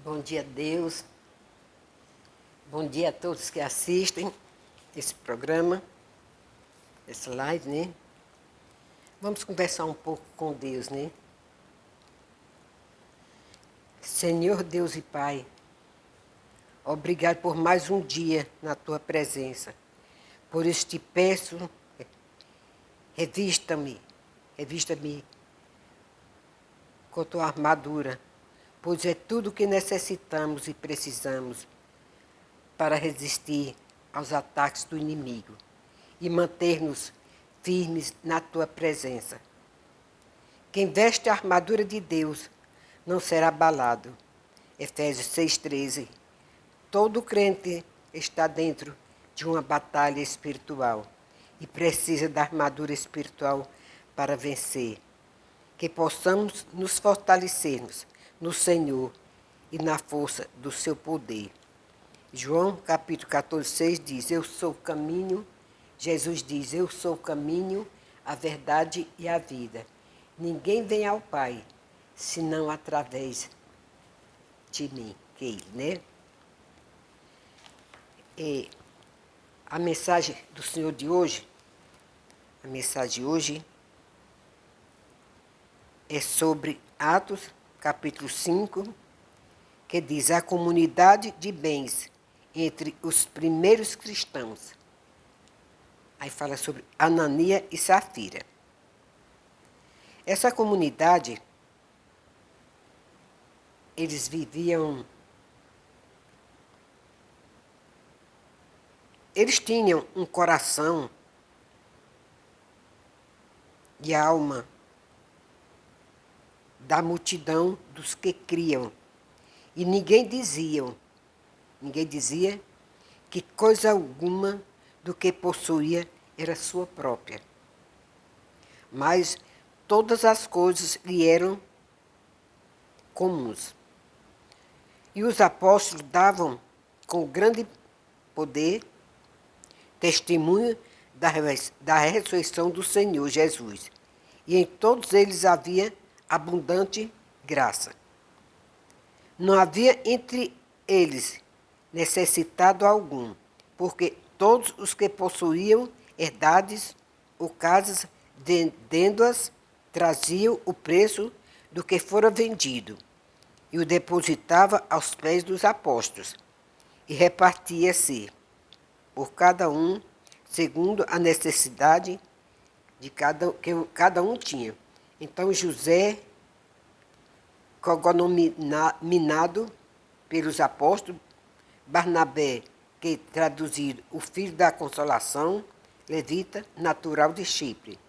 Bom dia, Deus. Bom dia a todos que assistem esse programa, esse live, né? Vamos conversar um pouco com Deus, né? Senhor Deus e Pai, obrigado por mais um dia na Tua presença. Por isso te peço, revista-me com Tua armadura, pois é tudo o que necessitamos e precisamos para resistir aos ataques do inimigo e manter-nos firmes na Tua presença. Quem veste a armadura de Deus não será abalado. Efésios 6,13. Todo crente está dentro de uma batalha espiritual e precisa da armadura espiritual para vencer. Que possamos nos fortalecermos no Senhor e na força do seu poder. João capítulo 14, 6 diz, eu sou o caminho. Jesus diz, eu sou o caminho, a verdade e a vida. Ninguém vem ao Pai, senão através de mim, que ele, né? E a mensagem do Senhor de hoje, a mensagem de hoje é sobre Atos, capítulo 5, que diz a comunidade de bens entre os primeiros cristãos. Aí fala sobre Ananias e Safira. Essa comunidade, eles viviam... Eles tinham um coração e alma da multidão dos que criam. E ninguém dizia que coisa alguma do que possuía era sua própria. Mas todas as coisas lhe eram comuns. E os apóstolos davam com grande poder testemunho da ressurreição do Senhor Jesus. E em todos eles havia abundante graça. Não havia entre eles necessitado algum, porque todos os que possuíam herdades ou casas, vendendo-as, traziam o preço do que fora vendido e o depositava aos pés dos apóstolos, e repartia-se por cada um, segundo a necessidade de que cada um tinha. Então José, cognominado pelos apóstolos, Barnabé, que traduzido o filho da consolação, levita, natural de Chipre.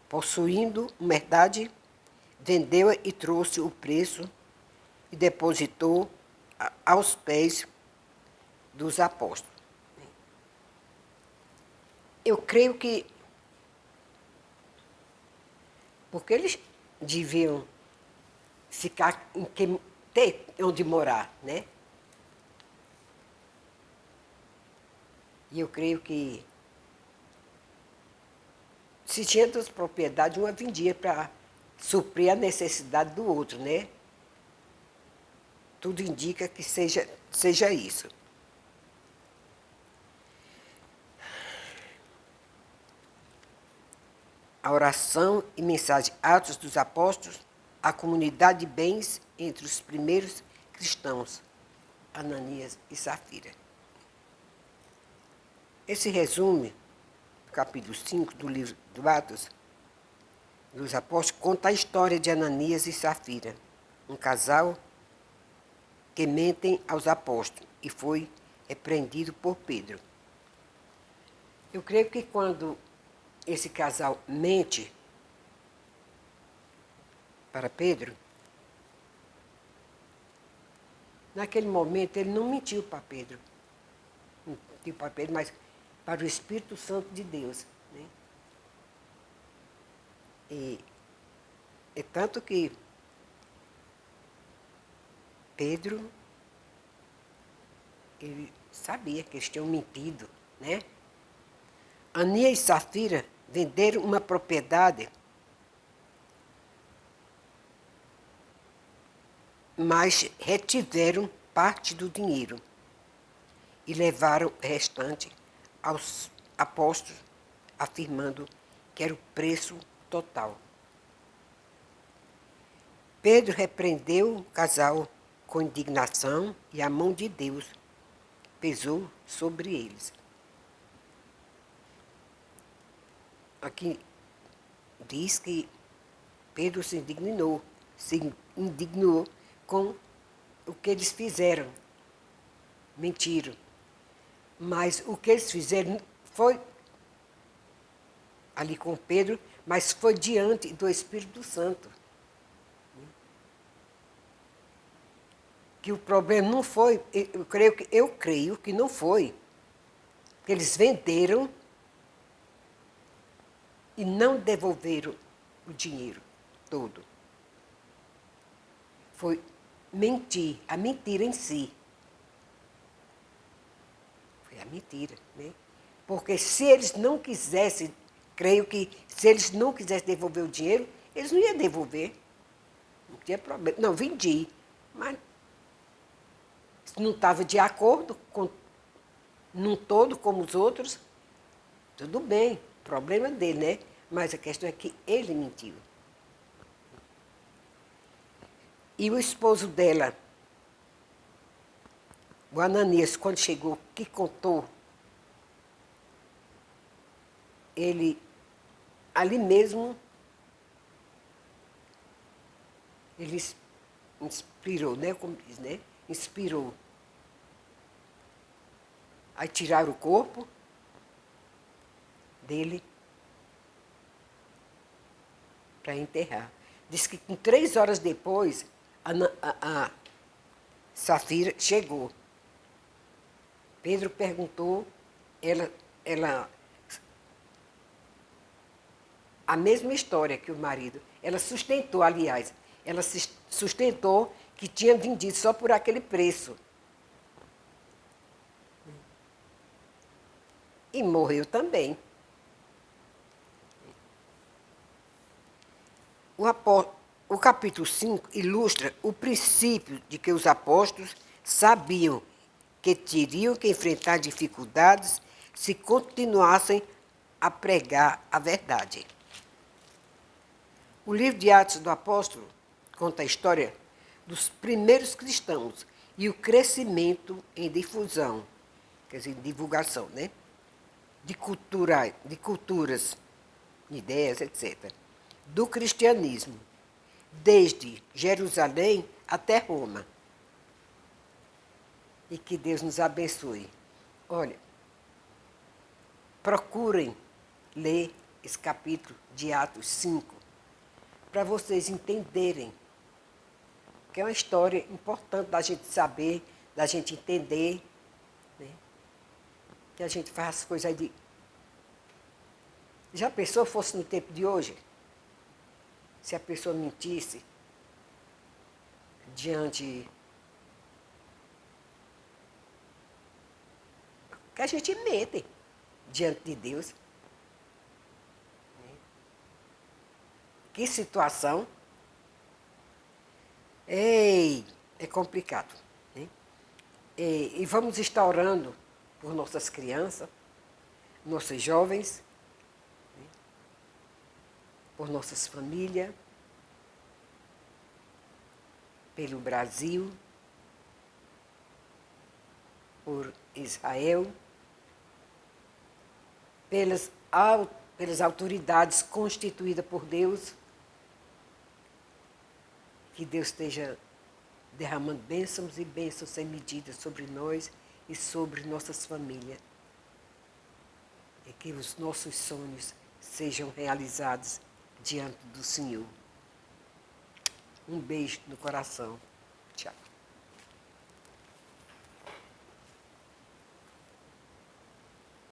Possuindo uma herdade, vendeu-a e trouxe o preço e depositou aos pés dos apóstolos. Eu creio que porque eles deviam ficar ter onde morar, né? E eu creio que se tinha duas propriedades, uma vendia para suprir a necessidade do outro, né? Tudo indica que seja isso. A oração e mensagem Atos dos Apóstolos, a comunidade de bens entre os primeiros cristãos, Ananias e Safira. Esse resumo, capítulo 5 do livro do Atos dos Apóstolos, conta a história de Ananias e Safira, um casal que mentem aos apóstolos e foi repreendido por Pedro. Eu creio que quando esse casal mente para Pedro, naquele momento ele não mentiu para Pedro, mas para o Espírito Santo de Deus, né? E é tanto que Pedro, ele sabia que eles tinham mentido, né? Ananias e Safira venderam uma propriedade mas retiveram parte do dinheiro e levaram o restante aos apóstolos, afirmando que era o preço total. Pedro repreendeu o casal com indignação e a mão de Deus pesou sobre eles. Aqui diz que Pedro se indignou com o que eles fizeram. Mentiram. Mas o que eles fizeram foi ali com Pedro, mas foi diante do Espírito Santo. Que o problema não foi, eu creio que não foi, que eles venderam e não devolveram o dinheiro todo. Foi mentir, a mentira em si. Foi a mentira, né? Porque se eles não quisessem, creio que se eles não quisessem devolver o dinheiro, eles não iam devolver. Não tinha problema. Não, vendi, mas não estava de acordo com num todo como os outros, tudo bem, problema dele, né? Mas a questão é que ele mentiu. E o esposo dela, o Ananias, quando chegou, que contou, ele, ali mesmo, ele inspirou, né? Como diz, né? Inspirou. Aí tiraram o corpo dele para enterrar. Diz que com 3 horas depois, a Safira chegou. Pedro perguntou, ela a mesma história que o marido. Ela sustentou, aliás, ela sustentou que tinha vendido só por aquele preço. E morreu também. O capítulo 5 ilustra o princípio de que os apóstolos sabiam que teriam que enfrentar dificuldades se continuassem a pregar a verdade. O livro de Atos do Apóstolo conta a história dos primeiros cristãos e o crescimento em difusão, quer dizer, divulgação, né? De culturas, ideias, etc., do cristianismo, desde Jerusalém até Roma. E que Deus nos abençoe. Olha, procurem ler esse capítulo de Atos 5, para vocês entenderem, que é uma história importante da gente saber, da gente entender, né? Que a gente faz as coisas aí de... Já pensou fosse no tempo de hoje? Se a pessoa mentisse diante... Que a gente mente diante de Deus. Que situação. Ei, é complicado. Né? E vamos estar orando por nossas crianças, nossos jovens, né? Por nossas famílias, pelo Brasil, por Israel, pelas autoridades constituídas por Deus. Que Deus esteja derramando bênçãos e bênçãos sem medida sobre nós e sobre nossas famílias. E que os nossos sonhos sejam realizados diante do Senhor. Um beijo no coração.